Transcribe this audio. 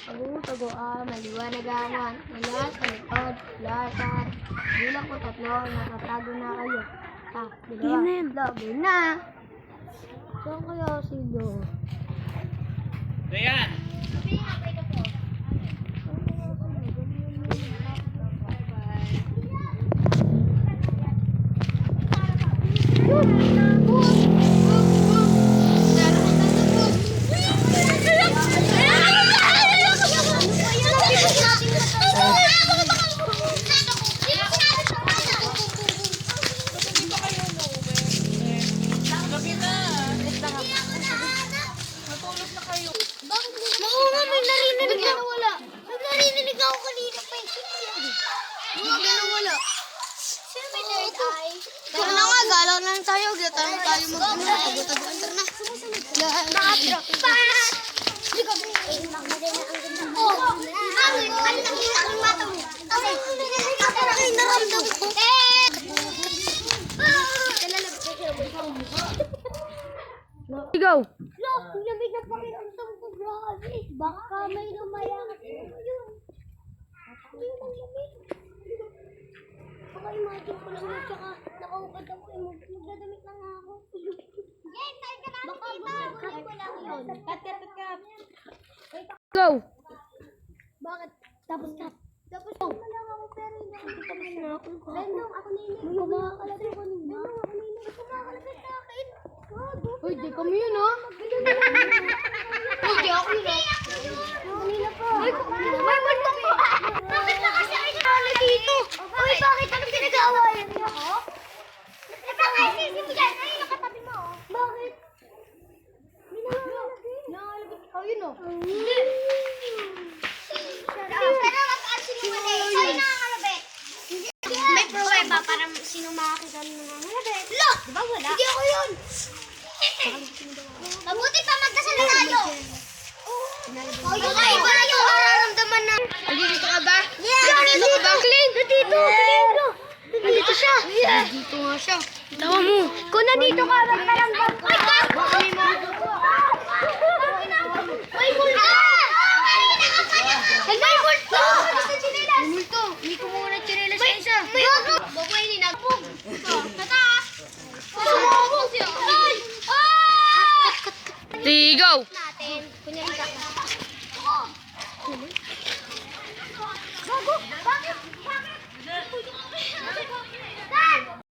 Tago-tagoan, maliwanagan, mula sa likod, lasan. Bilang ko tatlo, nakatago na kayo. Dalawa, tatlo, game na. Saan kaya si Do? Dayan! Tara na nga, galaw na lang tayo. Tayo mag-tago-tagoan. Tara na. Go! Look, lamig na pakiramdam ko, grabe. Baka may lumayangat yun. Hindi lang lamig. Baka imagine ko lang yun, tsaka nakaupad ako, magdadamit lang ako. Baka magdadamit ko lang yun. Kat. Go! Bakit? Tapos wala lang ako, pero hindi ako tapos na ako. Bendong, ako na yun. May kumakalapit ko nila. Bendong, ako na yun. May kumakalapit sa akin. Uy, di kami yun, ha? Hindi ako yun. Kanina pa. May multo ko. Bakit na kasi ay nalo dito? Uy, bakit? Anong pinag-aawayan niyo ako? Napaka-isisi mo dyan. Ay, nakatabi mo. Bakit? Nangalagay. Oh, yun, oh. Hindi. Pero mag-asin mo mali. Ay, nakakalabit. May pruweba para sino makakita ng nakakalabit. Lo! Diba wala? Hindi ako yun. Mabuti pa magdasal na tayo. Okay, para yung nararamdaman na. Nandito ka ba? Yeah! Nandito ka ba? Nandito! Nandito siya! Nandito nga siya. Tawa mo. Kung nandito ka, magparamdam ko. Ay, gago! May multo! May multo! May multo. Hindi ko muna chinelas na isa. May gago! Baboy ni Nagpong. Tata! Sumubog siya! Ay! Ah! Go!